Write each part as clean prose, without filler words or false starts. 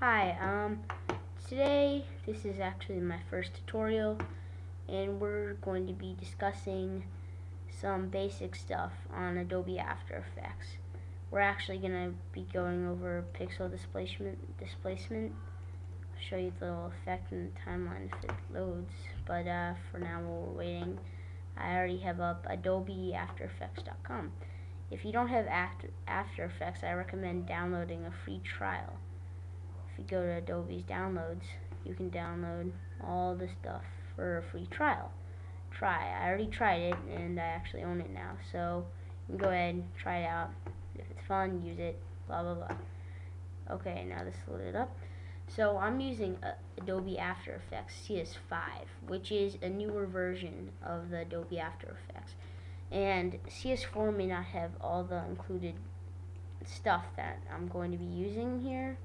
Hi, today this is actually my first tutorial and we're going to be discussing some basic stuff on Adobe After Effects. We're actually going to be going over pixel displacement. I'll show you the little effect in the timeline if it loads, but for now while we're waiting, I already have up Adobe AfterEffects.com. If you don't have After Effects, I recommend downloading a free trial. If you go to Adobe's downloads, you can download all the stuff for a free trial. I already tried it and I actually own it now, so you can go ahead and try it out. If it's fun, use it, blah blah blah. Okay, now this loaded up. So I'm using Adobe After Effects CS5, which is a newer version of the Adobe After Effects. And CS4 may not have all the included stuff that I'm going to be using here.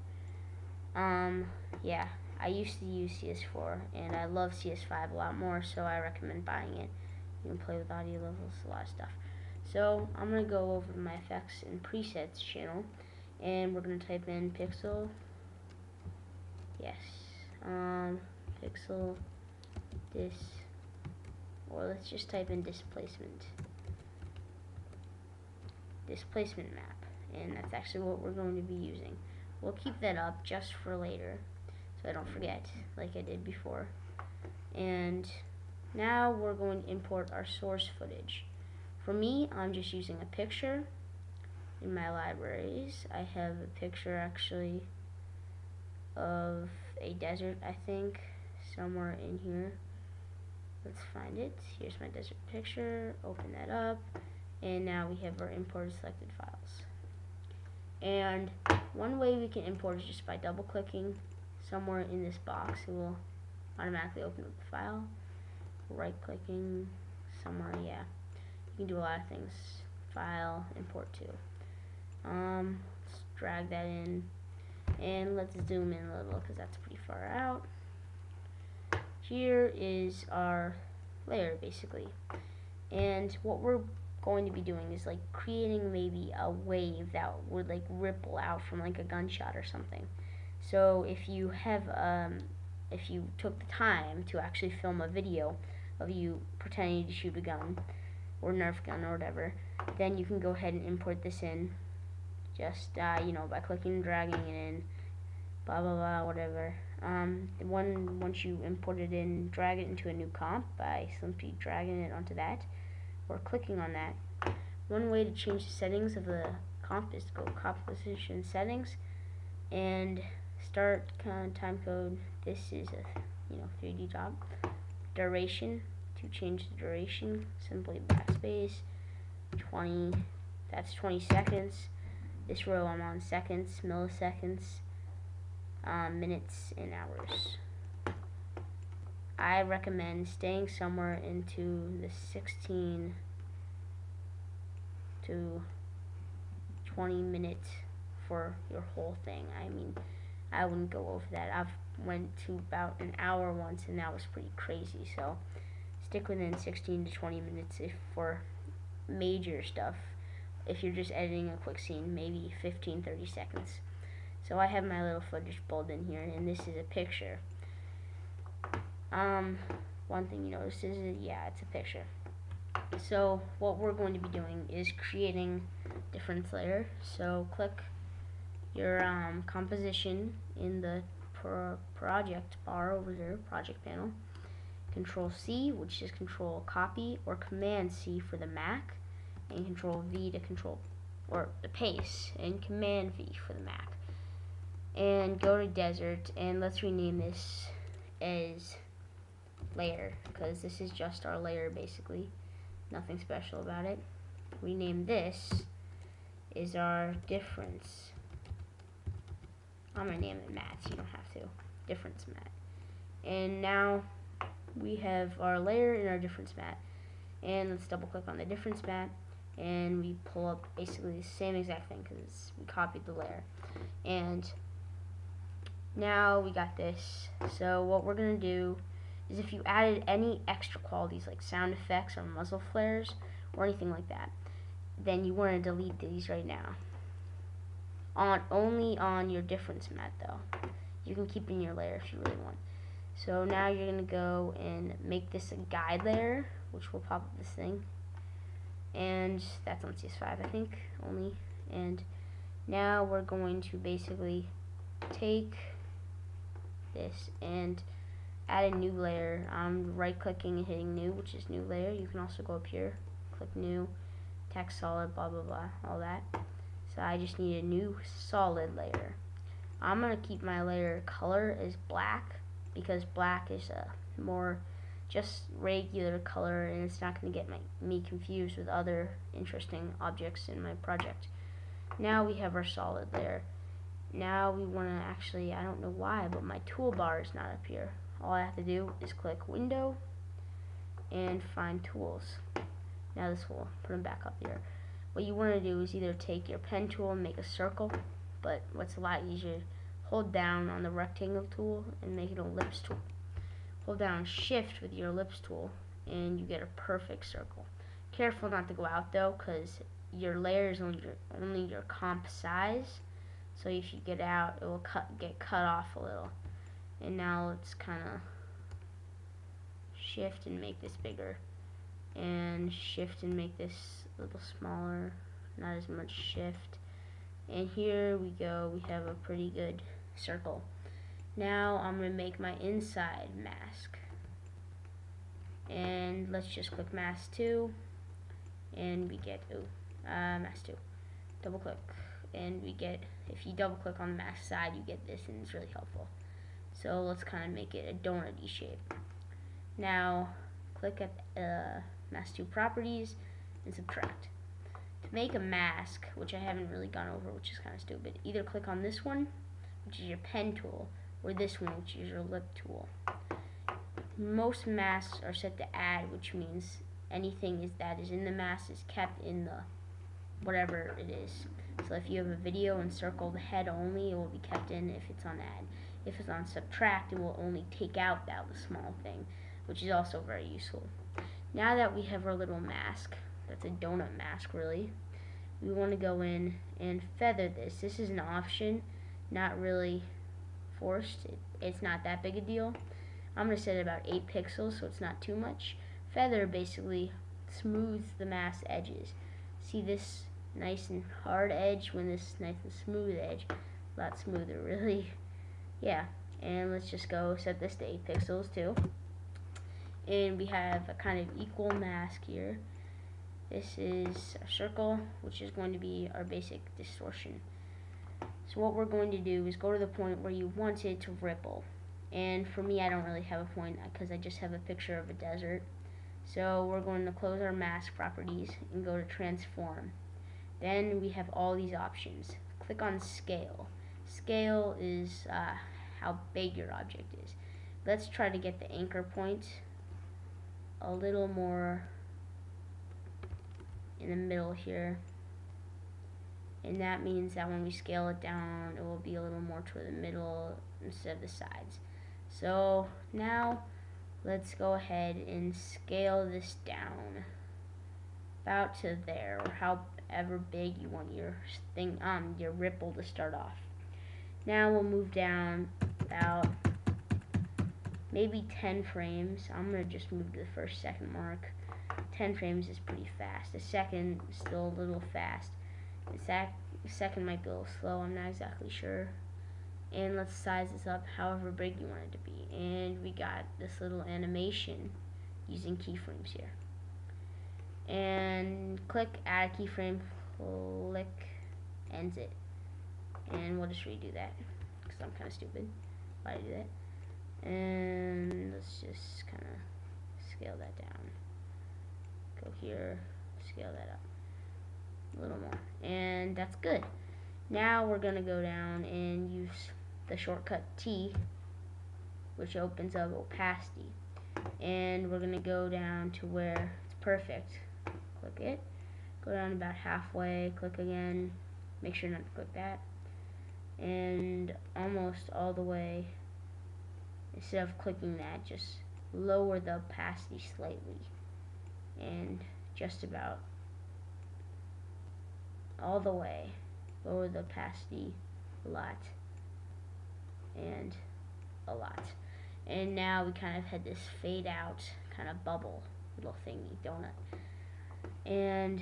Yeah, I used to use CS4 and I love CS5 a lot more, so I recommend buying it. You can play with audio levels, a lot of stuff. So I'm going to go over my effects and presets channel and we're going to type in pixel, pixel or let's just type in displacement map, and that's actually what we're going to be using. We'll keep that up just for later so I don't forget like I did before. And now we're going to import our source footage. For me, I'm just using a picture. In my libraries, I have a picture actually of a desert, I think, somewhere in here. Let's find it. Here's my desert picture. Open that up, and now we have our imported selected files. And one way we can import is just by double clicking somewhere in this box. It will automatically open up the file. Right clicking somewhere, yeah. You can do a lot of things. File, import to. Let's drag that in and let's zoom in a little because that's pretty far out. Here is our layer basically. And what we're going to be doing is like creating maybe a wave that would like ripple out from like a gunshot or something. So if you have if you took the time to actually film a video of you pretending to shoot a gun or Nerf gun or whatever, then you can go ahead and import this in just by clicking and dragging it in, blah blah blah, whatever. Once you import it in, drag it into a new comp by simply dragging it onto that or clicking on that. One way to change the settings of the comp is to go composition settings and start time code. This is a 3D job. Duration, to change the duration, simply backspace. 20, that's 20 seconds. This row I'm on seconds, milliseconds, minutes, and hours. I recommend staying somewhere into the 16 to 20 minutes for your whole thing. I mean, I wouldn't go over that. I've went to about an hour once and that was pretty crazy, so stick within 16 to 20 minutes if for major stuff. If you're just editing a quick scene, maybe 15-30 seconds. So I have my little footage pulled in here, and this is a picture. One thing you notice is it's a picture. So what we're going to be doing is creating difference layer. So click your composition in the project bar over there, project panel. Control C, which is control copy, or Command C for the Mac, and Control V to control or the paste, and Command V for the Mac. And go to desert, and let's rename this as layer because this is just our layer basically, nothing special about it. Rename this is our difference. I'm gonna name it matte, so you don't have to. Difference matte. And now we have our layer and our difference matte. And let's double click on the difference matte, and we pull up basically the same exact thing because we copied the layer. And now we got this. So what we're gonna do is if you added any extra qualities like sound effects or muzzle flares or anything like that, then you want to delete these right now. Only on your difference matte though. You can keep it in your layer if you really want. So now you're going to go and make this a guide layer, which will pop up this thing. And that's on CS5, I think, only. And now we're going to basically take this and add a new layer. I'm right clicking and hitting new, which is new layer. You can also go up here, click new, text solid, blah blah blah, all that. So I just need a new solid layer. I'm gonna keep my layer color as black because black is a more just regular color, and it's not going to get me confused with other interesting objects in my project. Now we have our solid layer. Now we want to actually, I don't know why, but my toolbar is not up here. All I have to do is click window and find tools. Now this will put them back up here. What you want to do is either take your pen tool and make a circle, but what's a lot easier, hold down on the rectangle tool and make it an ellipse tool. Hold down shift with your ellipse tool and you get a perfect circle. Careful not to go out though, because your layer is only your comp size, so if you get out it will get cut off a little. And now let's kind of shift and make this bigger, and shift and make this a little smaller, not as much shift, and here we go, we have a pretty good circle. Now I'm going to make my inside mask, and let's just click mask 2 and we get mask 2, double click, and we get, if you double click on the mask side you get this, and it's really helpful. So let's kind of make it a donut-y shape. Now click at mask 2 properties and subtract. To make a mask, which I haven't really gone over, which is kind of stupid, either click on this one, which is your pen tool, or this one, which is your lip tool. Most masks are set to add, which means anything that is in the mask is kept in the whatever it is. So if you have a video and circle the head only, it will be kept in if it's on add. If it's on subtract, it will only take out that small thing, which is also very useful. Now that we have our little mask, that's a donut mask really, we want to go in and feather this. This is an option, not really forced. It's not that big a deal. I'm going to set it about 8 pixels so it's not too much. Feather basically smooths the mask edges. See this nice and hard edge when this nice and smooth edge? A lot smoother really. Yeah, and let's just go set this to 8 pixels too. And we have a kind of equal mask here. This is a circle, which is going to be our basic distortion. So what we're going to do is go to the point where you want it to ripple. And for me, I don't really have a point because I just have a picture of a desert. So we're going to close our mask properties and go to transform. Then we have all these options. Click on scale. Scale is how big your object is. Let's try to get the anchor point a little more in the middle here, and that means that when we scale it down it will be a little more toward the middle instead of the sides. So now let's go ahead and scale this down about to there, or however big you want your thing, your ripple to start off. Now we'll move down about maybe 10 frames. I'm going to just move to the first second mark. 10 frames is pretty fast. The second is still a little fast. The second might be a little slow, I'm not exactly sure. And let's size this up however big you want it to be. And we got this little animation using keyframes here. And click add a keyframe, click ends it. And we'll just redo that because I'm kind of stupid. Why did I do that? And let's just kind of scale that down. Go here, scale that up a little more, and that's good. Now we're going to go down and use the shortcut T, which opens up opacity, and we're going to go down to where it's perfect. Click it, go down about halfway, click again, make sure not to click that, and almost all the way. Instead of clicking that, just lower the opacity slightly, and just about all the way, lower the opacity a lot, and a lot. And now we kind of had this fade out kind of bubble little thingy donut. And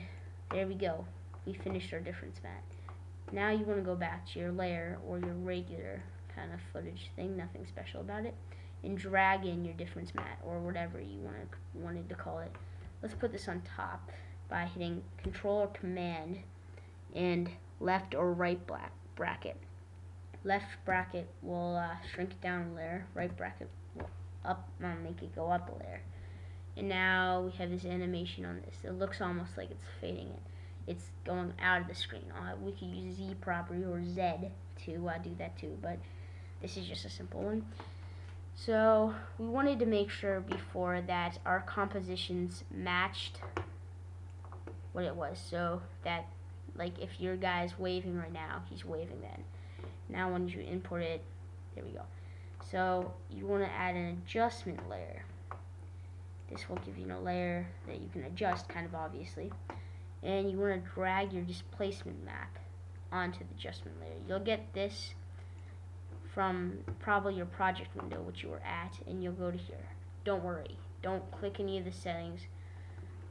there we go. We finished our difference mat. Now you want to go back to your layer or your regular kind of footage thing, nothing special about it, and drag in your difference mat or whatever you wanted to call it. Let's put this on top by hitting Control or Command and left or right bracket. Left bracket will shrink it down a layer. Right bracket will make it go up a layer. And now we have this animation on this. It looks almost like it's fading it. It's going out of the screen. We could use Z property or Z to do that too, but this is just a simple one. So we wanted to make sure before that our compositions matched what it was, so that like if your guy's waving right now, he's waving then. Now when you import it, there we go. So you want to add an adjustment layer. This will give you a layer that you can adjust, kind of obviously. And you want to drag your displacement map onto the adjustment layer. You'll get this from probably your project window, which you were at, and you'll go to here. Don't worry, don't click any of the settings.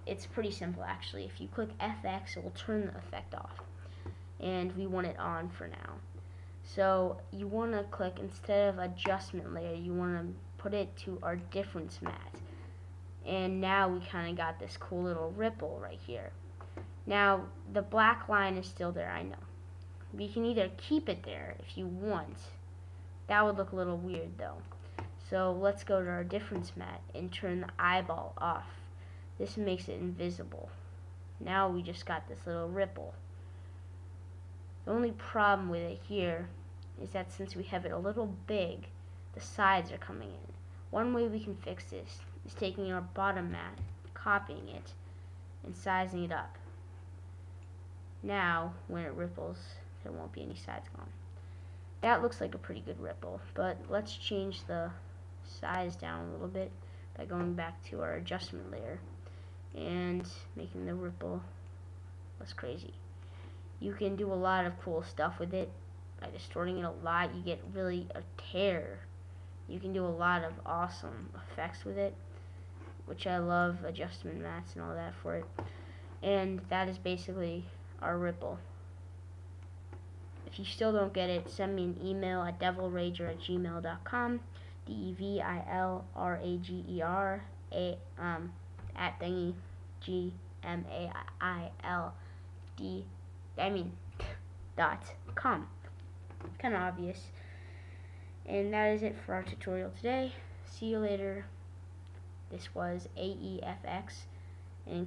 It's pretty simple actually. If you click FX, it will turn the effect off, and we want it on for now. So you want to click, instead of adjustment layer, you want to put it to our difference mat. And now we kind of got this cool little ripple right here. Now the black line is still there, I know. We can either keep it there if you want. That would look a little weird though. So let's go to our difference mat and turn the eyeball off. This makes it invisible. Now we just got this little ripple. The only problem with it here is that since we have it a little big, the sides are coming in. One way we can fix this is taking our bottom mat, copying it, and sizing it up. Now, when it ripples, there won't be any sides gone. That looks like a pretty good ripple, but let's change the size down a little bit by going back to our adjustment layer and making the ripple less crazy. You can do a lot of cool stuff with it. By distorting it a lot, you get really a tear. You can do a lot of awesome effects with it, which I love, adjustment mats and all that for it. And that is basically our ripple. If you still don't get it, send me an email at devilrager@gmail.com, DEVILRAGER at thingy .com. Kind of obvious. And that is it for our tutorial today. See you later. This was AEFX. And